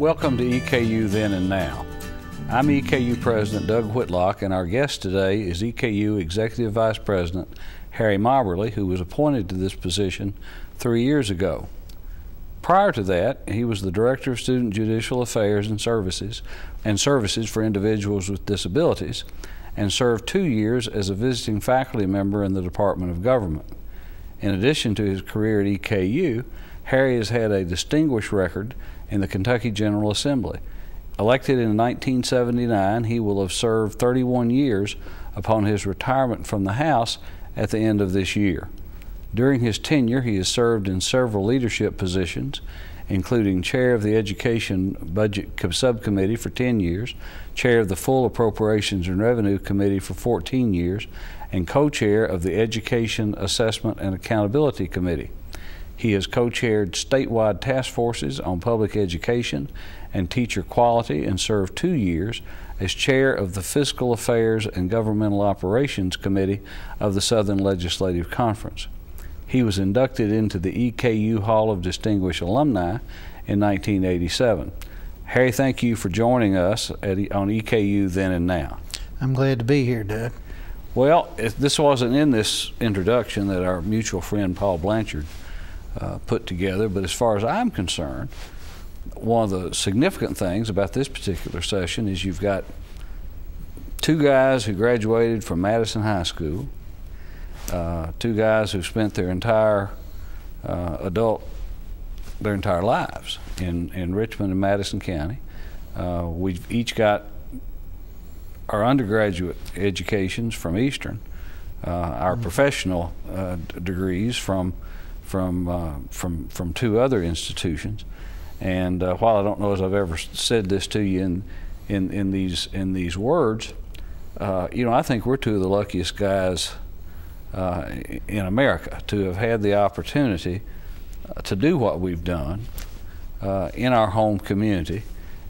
Welcome to EKU Then and Now. I'm EKU President Doug Whitlock, and our guest today is EKU Executive Vice President Harry Moberly, who was appointed to this position 3 years ago. Prior to that, he was the Director of Student Judicial Affairs and Services for Individuals with Disabilities, and served 2 years as a visiting faculty member in the Department of Government. In addition to his career at EKU, Harry has had a distinguished record in the Kentucky General Assembly. Elected in 1979, he will have served 31 years upon his retirement from the House at the end of this year. During his tenure, he has served in several leadership positions, including Chair of the Education Budget Subcommittee for 10 years, Chair of the Full Appropriations and Revenue Committee for 14 years, and Co-Chair of the Education Assessment and Accountability Committee. He has co-chaired statewide task forces on public education and teacher quality and served 2 years as chair of the Fiscal Affairs and Governmental Operations Committee of the Southern Legislative Conference. He was inducted into the EKU Hall of Distinguished Alumni in 1987. Harry, thank you for joining us on EKU Then and Now. I'm glad to be here, Doug. Well, this wasn't in this introduction that our mutual friend Paul Blanchard put together, but as far as I'm concerned, one of the significant things about this particular session is you've got two guys who graduated from Madison High School, two guys who spent their entire lives in Richmond and Madison County. We've each got our undergraduate educations from Eastern, our professional degrees from two other institutions, and while I don't know as I've ever said this to you in these words, you know, I think we're two of the luckiest guys in America to have had the opportunity to do what we've done in our home community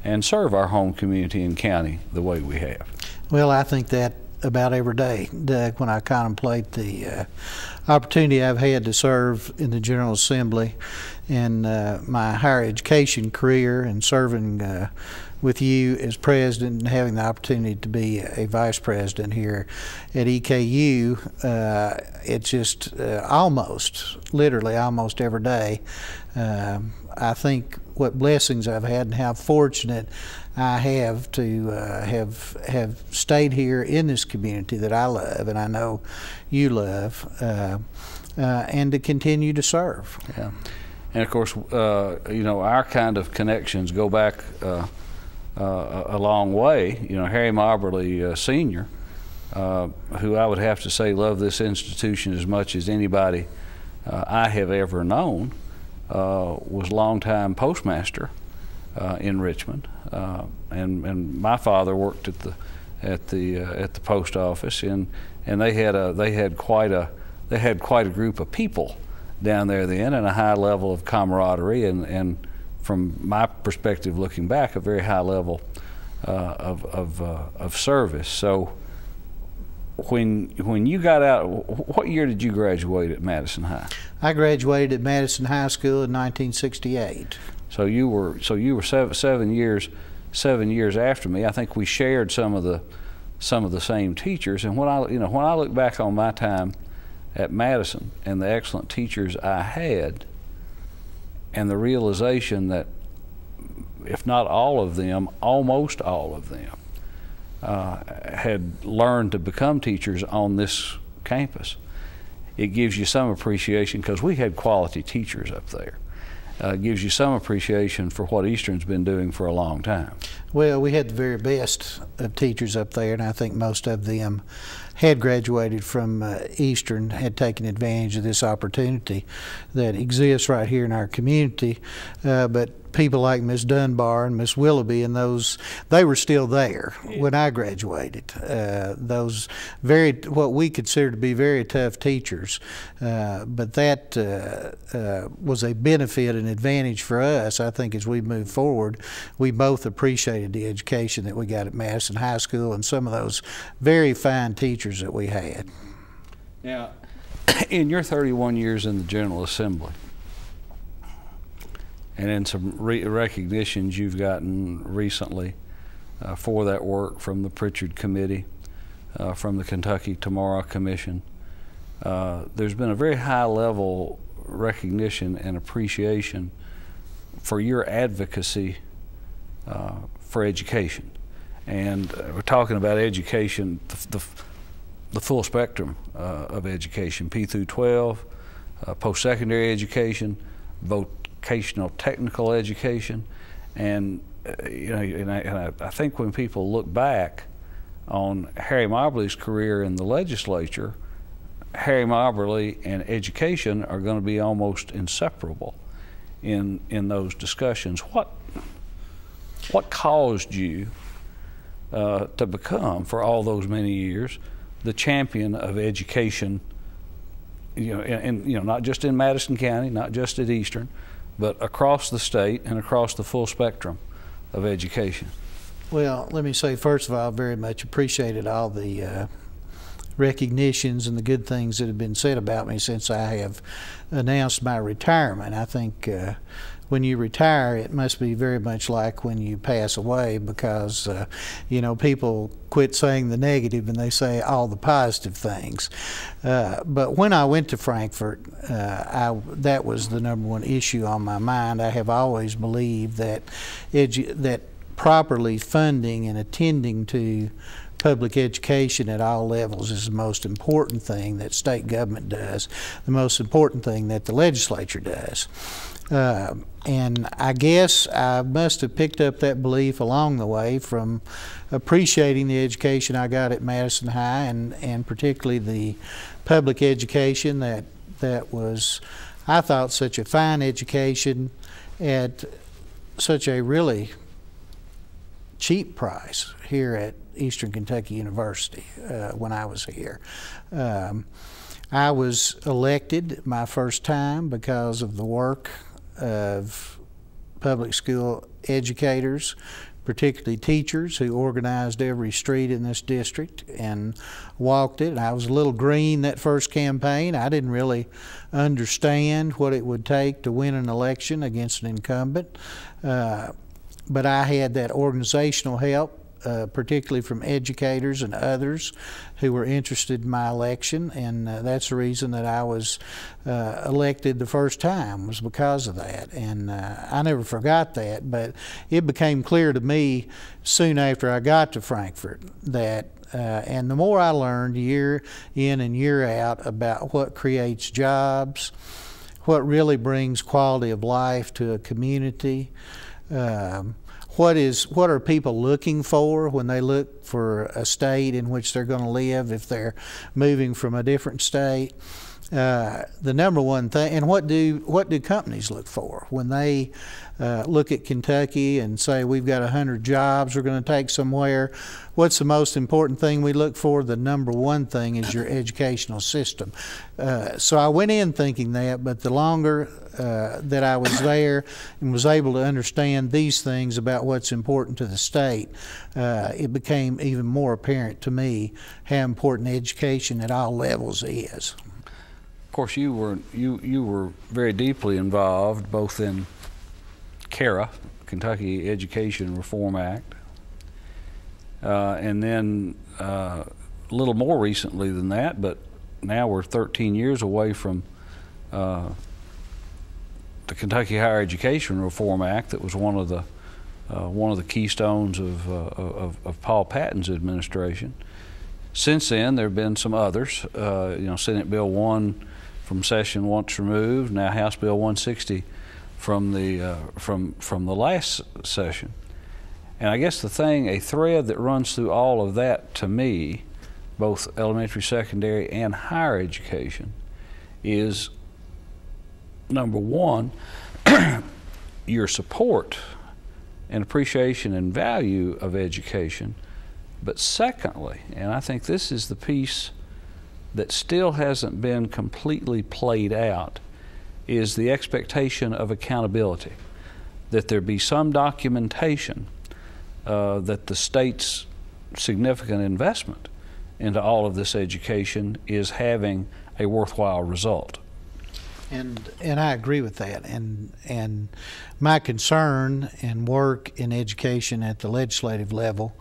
and serve our home community and county the way we have. Well, I think that about every day, Doug, when I contemplate the opportunity I've had to serve in the General Assembly and my higher education career and serving with you as president and having the opportunity to be a vice president here at EKU, it's just literally almost every day. I think what blessings I've had and how fortunate I have to have stayed here in this community that I love and I know you love, and to continue to serve. Yeah. And of course, you know, our kind of connections go back a long way. You know, Harry Moberly Sr., who I would have to say loved this institution as much as anybody I have ever known, was longtime postmaster in Richmond, and my father worked at the post office, and they had quite a group of people down there then, and a high level of camaraderie, and from my perspective looking back, a very high level of service. So when you got out, what year did you graduate at Madison High? I graduated at Madison High School in 1968. So you were seven years after me. I think we shared some of the same teachers. And when I look back on my time at Madison and the excellent teachers I had, and the realization that if not all of them, almost all of them had learned to become teachers on this campus, it gives you some appreciation, because we had quality teachers up there. It gives you some appreciation for what Eastern's been doing for a long time. Well, we had the very best of teachers up there, and I think most of them had graduated from Eastern, had taken advantage of this opportunity that exists right here in our community. But people like Miss Dunbar and Miss Willoughby and those, they were still there when I graduated. Those what we consider to be very tough teachers, but that was a benefit and advantage for us. I think as we move forward, we both appreciated the education that we got at Madison High School and some of those very fine teachers that we had. Now, in your 31 years in the General Assembly, and then some recognitions you've gotten recently for that work from the Pritchard Committee, from the Kentucky Tomorrow Commission. There's been a very high level recognition and appreciation for your advocacy for education. And we're talking about education, the full spectrum of education, P through 12, post-secondary education, vocational technical education, and I think when people look back on Harry Moberly's career in the legislature, Harry Moberly and education are going to be almost inseparable in those discussions. What caused you to become, for all those many years, the champion of education? Not just in Madison County, not just at Eastern, but across the state and across the full spectrum of education. Well, let me say, first of all, I very much appreciated all the recognitions and the good things that have been said about me since I have announced my retirement. I think when you retire, it must be very much like when you pass away, because people quit saying the negative and they say all the positive things. But when I went to Frankfort, that was the #1 issue on my mind. I have always believed that properly funding and attending to public education at all levels is the most important thing that state government does, the most important thing that the legislature does. And I guess I must have picked up that belief along the way from appreciating the education I got at Madison High, and particularly the public education that was, I thought, such a fine education at such a really cheap price here at Eastern Kentucky University when I was here. I was elected my first time because of the work of public school educators, particularly teachers who organized every street in this district and walked it. I was a little green that first campaign. I didn't really understand what it would take to win an election against an incumbent, but I had that organizational help, particularly from educators and others who were interested in my election, and that's the reason that I was elected the first time, was because of that. And I never forgot that, but it became clear to me soon after I got to Frankfort that and the more I learned year in and year out about what creates jobs, what really brings quality of life to a community, what are people looking for when they look for a state in which they're going to live if they're moving from a different state? The #1 thing, and what do companies look for when they look at Kentucky and say we've got 100 jobs we're going to take somewhere? What's the most important thing we look for? The #1 thing is your educational system. So I went in thinking that, but the longer that I was there and was able to understand these things about what's important to the state, it became even more apparent to me how important education at all levels is. Of course, you were very deeply involved both in KERA, Kentucky Education Reform Act, and then a little more recently than that, but now we're 13 years away from the Kentucky Higher Education Reform Act that was one of the keystones of Paul Patton's administration. Since then, there have been some others. Senate Bill 1 from session once removed, now House Bill 160 from the last session. And I guess a thread that runs through all of that to me, both elementary, secondary, and higher education, is #1, your support and appreciation and value of education. But secondly, and I think this is the piece that still hasn't been completely played out, is the expectation of accountability, that there be some documentation that the state's significant investment into all of this education is having a worthwhile result. And I agree with that. And my concern and work in education at the legislative level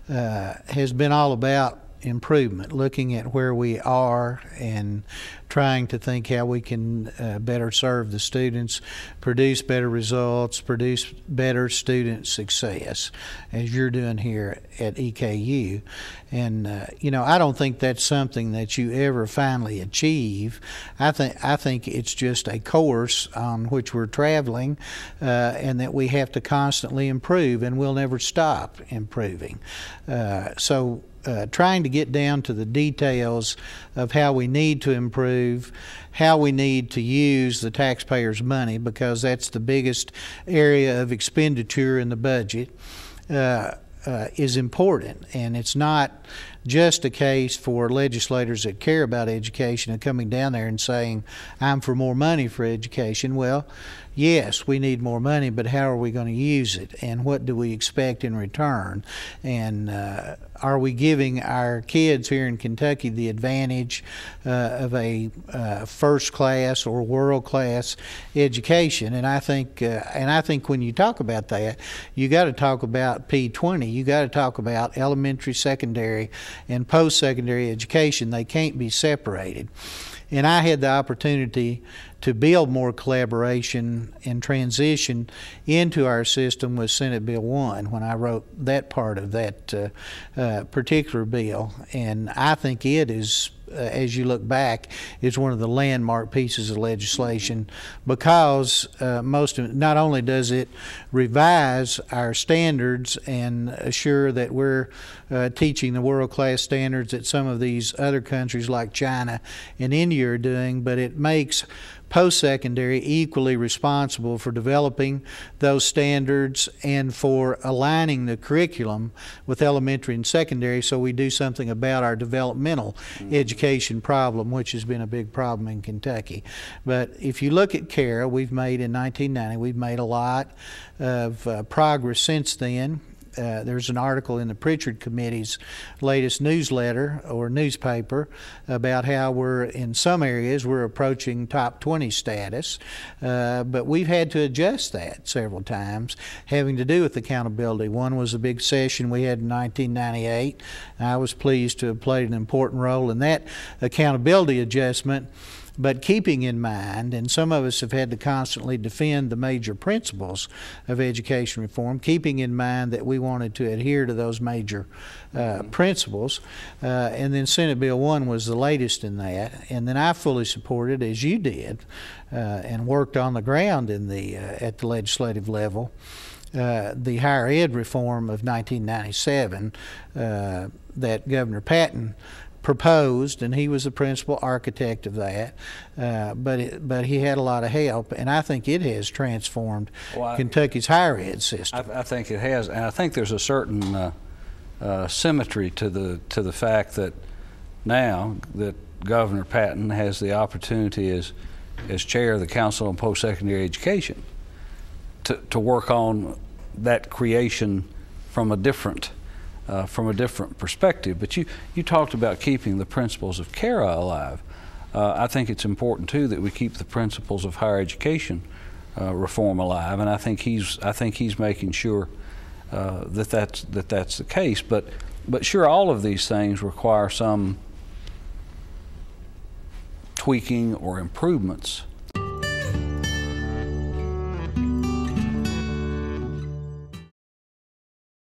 has been all about improvement, looking at where we are and trying to think how we can better serve the students, produce better results, produce better student success, as you're doing here at EKU. And you know, I don't think that's something that you ever finally achieve. I think it's just a course on which we're traveling, and that we have to constantly improve, and we'll never stop improving. Trying to get down to the details of how we need to improve, how we need to use the taxpayers' money, because that's the biggest area of expenditure in the budget, is important. And it's not just a case for legislators that care about education and coming down there and saying, I'm for more money for education. Well, yes, we need more money, but how are we going to use it, and what do we expect in return? And are we giving our kids here in Kentucky the advantage of a first-class or world-class education? And I think when you talk about that, you got to talk about P20. You got to talk about elementary, secondary, and post-secondary education. They can't be separated. And I had the opportunity to build more collaboration and transition into our system with Senate Bill 1 when I wrote that part of that particular bill. And I think it is, as you look back, is one of the landmark pieces of legislation, because not only does it revise our standards and assure that we're teaching the world-class standards that some of these other countries like China and India are doing, but it makes post-secondary equally responsible for developing those standards and for aligning the curriculum with elementary and secondary, so we do something about our developmental education problem, which has been a big problem in Kentucky. But if you look at CARA, we've made in 1990, we've made a lot of progress since then. There's an article in the Pritchard Committee's latest newsletter or newspaper about how we're, in some areas, we're approaching top 20 status, but we've had to adjust that several times, having to do with accountability. One was a big session we had in 1998. I was pleased to have played an important role in that accountability adjustment. But keeping in mind, and some of us have had to constantly defend the major principles of education reform, keeping in mind that we wanted to adhere to those major principles. And then Senate Bill 1 was the latest in that. And then I fully supported, as you did, and worked on the ground in at the legislative level, the higher ed reform of 1997 that Governor Patton proposed, and he was the principal architect of that, but he had a lot of help, and I think it has transformed Kentucky's higher ed system. I think it has, and I think there's a certain symmetry to the fact that now that Governor Patton has the opportunity as chair of the Council on Post-Secondary Education to work on that creation from a different perspective. But you talked about keeping the principles of CARA alive. I think it's important too that we keep the principles of higher education reform alive, and I think he's making sure that's the case. But sure, all of these things require some tweaking or improvements